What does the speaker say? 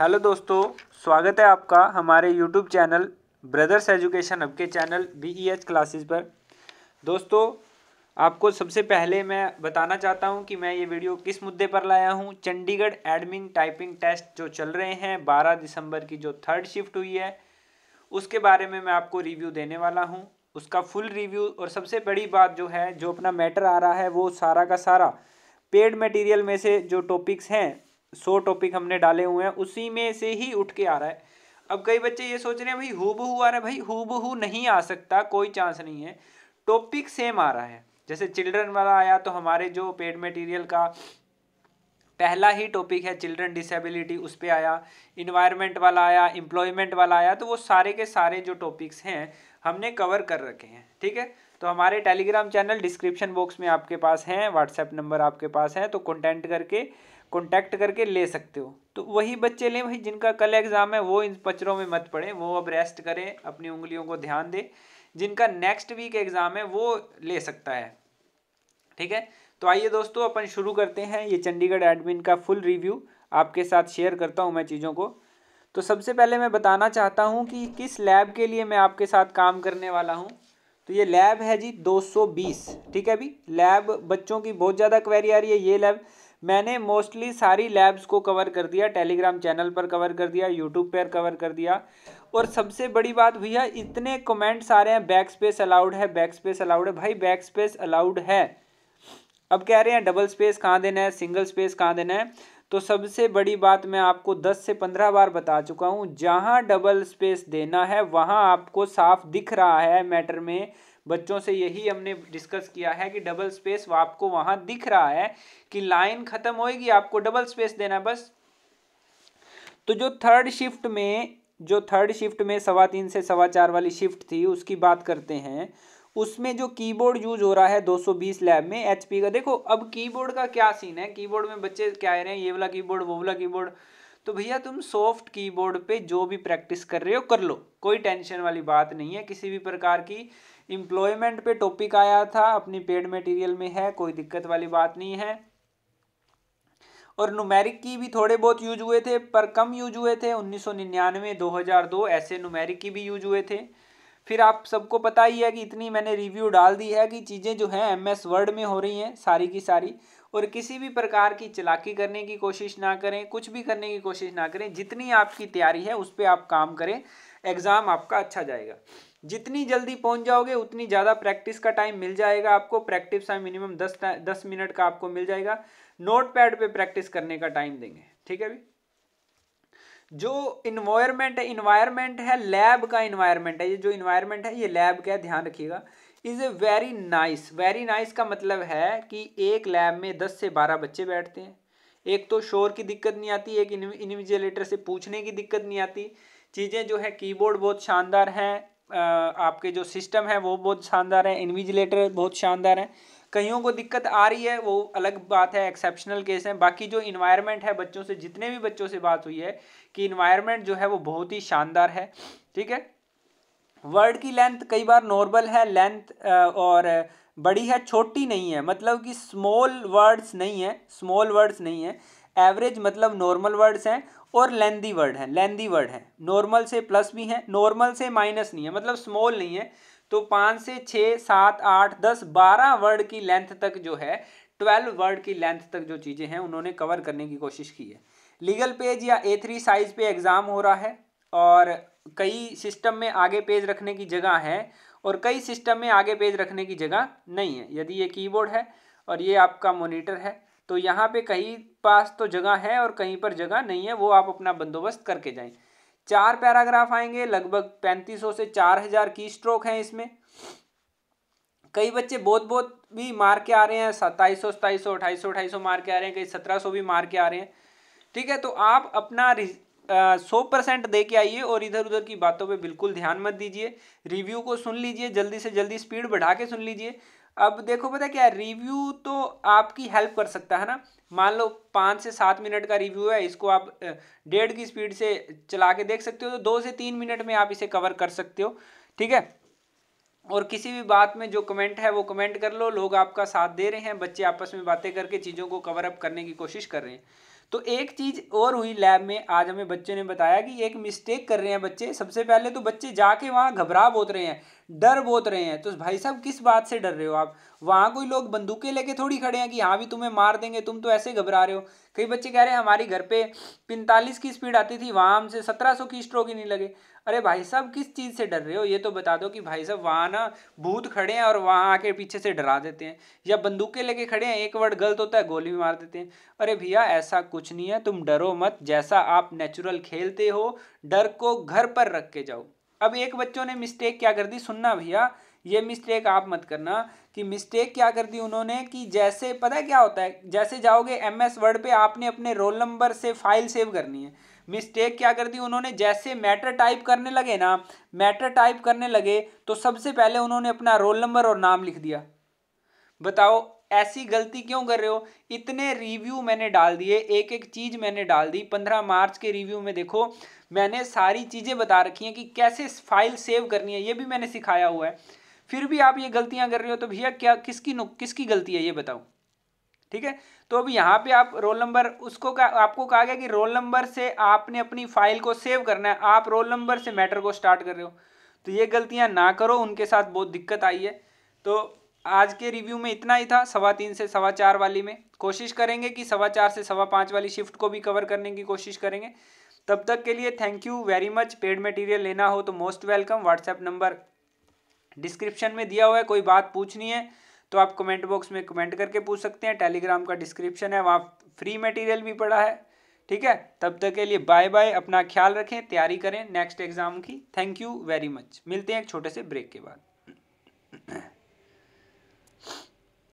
Hello दोस्तों, स्वागत है आपका हमारे YouTube channel brothers education hub के चैनल BEH क्लासेस पर। दोस्तों, आपको सबसे पहले मैं बताना चाहता हूं कि मैं ये वीडियो किस मुद्दे पर लाया हूं। चंडीगढ़ एडमिन टाइपिंग टेस्ट जो चल रहे हैं 12 दिसंबर की जो थर्ड शिफ्ट हुई है उसके बारे में मैं आपको रिव्यू देने वाला हूं। उसका फुल रिव्यू और सबसे बड़ी बात जो है, जो अपना मैटर आ रहा है वो सारा का सारा पेड मटेरियल में से जो टॉपिक्स हैं 100 टॉपिक हमने डाले हुए हैं उसी में से ही उठ के आ रहा है। अब कई बच्चे ये सोच रहे हैं भाई हूबहू आ रहा है। भाई हूबहू नहीं आ सकता, कोई चांस नहीं है। टॉपिक सेम आ रहा है। जैसे चिल्ड्रन वाला आया तो हमारे जो पेड मटेरियल का पहला ही टॉपिक है चिल्ड्रन डिसेबिलिटी, उस पर आया। इन्वायरमेंट वाला आया, एम्प्लॉयमेंट वाला आया। तो वो सारे के सारे जो टॉपिक्स हैं हमने कवर कर रखे हैं। ठीक है, तो हमारे टेलीग्राम चैनल डिस्क्रिप्शन बॉक्स में आपके पास हैं, व्हाट्सएप नंबर आपके पास है, तो कॉन्टैक्ट करके ले सकते हो। तो वही बच्चे लें भाई जिनका कल एग्जाम है, वो इन पचरों में मत पड़े, वो अब रेस्ट करें, अपनी उंगलियों को ध्यान दे। जिनका नेक्स्ट वीक एग्जाम है वो ले सकता है। ठीक है, तो आइए दोस्तों अपन शुरू करते हैं। ये चंडीगढ़ एडमिन का फुल रिव्यू आपके साथ शेयर करता हूं मैं चीज़ों को। तो सबसे पहले मैं बताना चाहता हूं कि किस लैब के लिए मैं आपके साथ काम करने वाला हूं। तो ये लैब है जी 220। ठीक है, अभी लैब बच्चों की बहुत ज़्यादा क्वेरी आ रही है। ये लैब मैंने मोस्टली सारी लैब्स को कवर कर दिया, टेलीग्राम चैनल पर कवर कर दिया, यूट्यूब पर कवर कर दिया। और सबसे बड़ी बात भैया, इतने कमेंट्स आ रहे हैं बैक स्पेस अलाउड है, बैक स्पेस अलाउड है। भाई बैक स्पेस अलाउड है, अब कह रहे हैं डबल स्पेस कहाँ देना है, सिंगल स्पेस कहाँ देना है। तो सबसे बड़ी बात मैं आपको 10 से 15 बार बता चुका हूँ, जहाँ डबल स्पेस देना है वहाँ आपको साफ दिख रहा है। मैटर में बच्चों से यही हमने डिस्कस किया है कि डबल स्पेस आपको वहाँ दिख रहा है कि लाइन खत्म होएगी, आपको डबल स्पेस देना है बस। तो जो थर्ड शिफ्ट में 3:15 से 4:15 वाली शिफ्ट थी उसकी बात करते हैं। उसमें जो कीबोर्ड यूज हो रहा है 220 लैब में HP का, देखो अब कीबोर्ड का क्या सीन है। कीबोर्ड में बच्चे क्या कह रहे हैं, ये वाला कीबोर्ड वो वाला कीबोर्ड। तो भैया तुम सॉफ्ट कीबोर्ड पे जो भी प्रैक्टिस कर रहे हो कर लो, कोई टेंशन वाली बात नहीं है किसी भी प्रकार की। एम्प्लॉयमेंट पे टॉपिक आया था, अपनी पेड मटेरियल में है, कोई दिक्कत वाली बात नहीं है। और न्यूमेरिक की भी थोड़े बहुत यूज हुए थे पर कम यूज हुए थे। 1999, 2002 ऐसे न्यूमेरिक की भी यूज हुए थे। फिर आप सबको पता ही है कि इतनी मैंने रिव्यू डाल दी है कि चीज़ें जो हैं MS वर्ड में हो रही हैं सारी की सारी। और किसी भी प्रकार की चालाकी करने की कोशिश ना करें, कुछ भी करने की कोशिश ना करें। जितनी आपकी तैयारी है उस पर आप काम करें, एग्ज़ाम आपका अच्छा जाएगा। जितनी जल्दी पहुंच जाओगे उतनी ज़्यादा प्रैक्टिस का टाइम मिल जाएगा आपको। प्रैक्टिस टाइम मिनिमम 10 मिनट का आपको मिल जाएगा। नोट पैड पर प्रैक्टिस करने का टाइम देंगे। ठीक है भी, जो इन्वायरमेंट है लैब का इन्वायरमेंट है। ये जो इन्वायरमेंट है ये लैब का है, ध्यान रखिएगा। इज ए वेरी नाइस का मतलब है कि एक लैब में 10 से 12 बच्चे बैठते हैं। एक तो शोर की दिक्कत नहीं आती, एक इन्विजिलेटर से पूछने की दिक्कत नहीं आती। चीज़ें जो है कीबोर्ड बहुत शानदार हैं, आपके जो सिस्टम है वो बहुत शानदार है, इन्विजिलेटर बहुत शानदार है। कईयों को दिक्कत आ रही है वो अलग बात है, एक्सेप्शनल केस है। बाकी जो इन्वायरमेंट है, बच्चों से जितने भी बच्चों से बात हुई है कि इन्वायरमेंट जो है वो बहुत ही शानदार है। ठीक है, वर्ड की लेंथ कई बार नॉर्मल है लेंथ, और बड़ी है, छोटी नहीं है। मतलब कि स्मॉल वर्ड्स नहीं है। एवरेज मतलब नॉर्मल वर्ड्स हैं और लेंदी वर्ड है। नॉर्मल से प्लस भी हैं, नॉर्मल से माइनस नहीं है, मतलब स्मॉल नहीं है। तो 5 से 6, 7, 8, 10, 12 वर्ड की लेंथ तक जो है, 12 वर्ड की लेंथ तक जो चीज़ें हैं उन्होंने कवर करने की कोशिश की है। लीगल पेज या A3 साइज पे एग्ज़ाम हो रहा है और कई सिस्टम में आगे पेज रखने की जगह है और कई सिस्टम में आगे पेज रखने की जगह नहीं है। यदि ये कीबोर्ड है और ये आपका मॉनिटर है तो यहाँ पे कहीं पास तो जगह है और कहीं पर जगह नहीं है, वो आप अपना बंदोबस्त करके जाएं। 4 पैराग्राफ आएंगे, लगभग 3500 से 4000 की स्ट्रोक हैं इसमें। कई बच्चे बहुत भी मार के आ रहे हैं, 2700, 2800 मार के आ रहे हैं, कई 1700 भी मार के आ रहे हैं। ठीक है, तो आप अपना 100% दे के आइए और इधर उधर की बातों पे बिल्कुल ध्यान मत दीजिए। रिव्यू को सुन लीजिए, जल्दी से जल्दी स्पीड बढ़ा के सुन लीजिए। अब देखो पता क्या है, रिव्यू तो आपकी हेल्प कर सकता है ना। मान लो 5 से 7 मिनट का रिव्यू है, इसको आप 1.5 की स्पीड से चला के देख सकते हो, तो 2 से 3 मिनट में आप इसे कवर कर सकते हो। ठीक है, और किसी भी बात में जो कमेंट है वो कमेंट कर लो। लोग आपका साथ दे रहे हैं, बच्चे आपस में बातें करके चीज़ों को कवर अप करने की कोशिश कर रहे हैं। तो एक चीज़ और हुई लैब में, आज हमें बच्चों ने बताया कि एक मिस्टेक कर रहे हैं बच्चे। सबसे पहले तो बच्चे जाके वहाँ घबरा बहुत रहे हैं, डर बहुत रहे हैं। तो भाई साहब किस बात से डर रहे हो आप? वहाँ कोई लोग बंदूकें लेके थोड़ी खड़े हैं कि हाँ भी तुम्हें मार देंगे, तुम तो ऐसे घबरा रहे हो। कई बच्चे कह रहे हैं हमारी घर पे 45 की स्पीड आती थी, वहाँ हमसे 1700 की स्ट्रोक ही नहीं लगे। अरे भाई साहब किस चीज़ से डर रहे हो, ये तो बता दो कि भाई साहब वहाँ ना भूत खड़े हैं और वहाँ आके पीछे से डरा देते हैं, या बंदूकें लेके खड़े हैं, एक वर्ड गलत होता है गोली भी मार देते हैं। अरे भैया ऐसा कुछ नहीं है, तुम डरो मत, जैसा आप नेचुरल खेलते हो डर को घर पर रख के जाओ। अब एक बच्चों ने मिस्टेक क्या कर दी, सुनना भैया, ये मिस्टेक आप मत करना। कि मिस्टेक क्या कर दी उन्होंने कि जैसे पता है क्या होता है, जैसे जाओगे MS वर्ड पे आपने अपने रोल नंबर से फाइल सेव करनी है। मिस्टेक क्या कर दी उन्होंने, जैसे मैटर टाइप करने लगे ना, मैटर टाइप करने लगे तो सबसे पहले उन्होंने अपना रोल नंबर और नाम लिख दिया। बताओ ऐसी गलती क्यों कर रहे हो? इतने रिव्यू मैंने डाल दिए, एक एक चीज मैंने डाल दी। 15 मार्च के रिव्यू में देखो मैंने सारी चीजें बता रखी हैं कि कैसे फाइल सेव करनी है, ये भी मैंने सिखाया हुआ है। फिर भी आप ये गलतियां कर रहे हो, तो भैया क्या किसकी गलती है ये बताओ। ठीक है, तो अब यहाँ पे आप रोल नंबर आपको कहा गया कि रोल नंबर से आपने अपनी फाइल को सेव करना है, आप रोल नंबर से मैटर को स्टार्ट कर रहे हो। तो ये गलतियां ना करो, उनके साथ बहुत दिक्कत आई है। तो आज के रिव्यू में इतना ही था, 3:15 से 4:15 वाली में कोशिश करेंगे कि 4:15 से 5:15 वाली शिफ्ट को भी कवर करने की कोशिश करेंगे। तब तक के लिए thank you very much. Paid material लेना हो तो most welcome, WhatsApp number description में दिया हुआ है। कोई बात पूछनी है तो आप कमेंट बॉक्स में कमेंट करके पूछ सकते हैं। टेलीग्राम का डिस्क्रिप्शन है, वहाँ फ्री मटेरियल भी पड़ा है। ठीक है, तब तक के लिए बाय बाय, अपना ख्याल रखें, तैयारी करें नेक्स्ट एग्जाम की। थैंक यू वेरी मच, मिलते हैं एक छोटे से ब्रेक के बाद।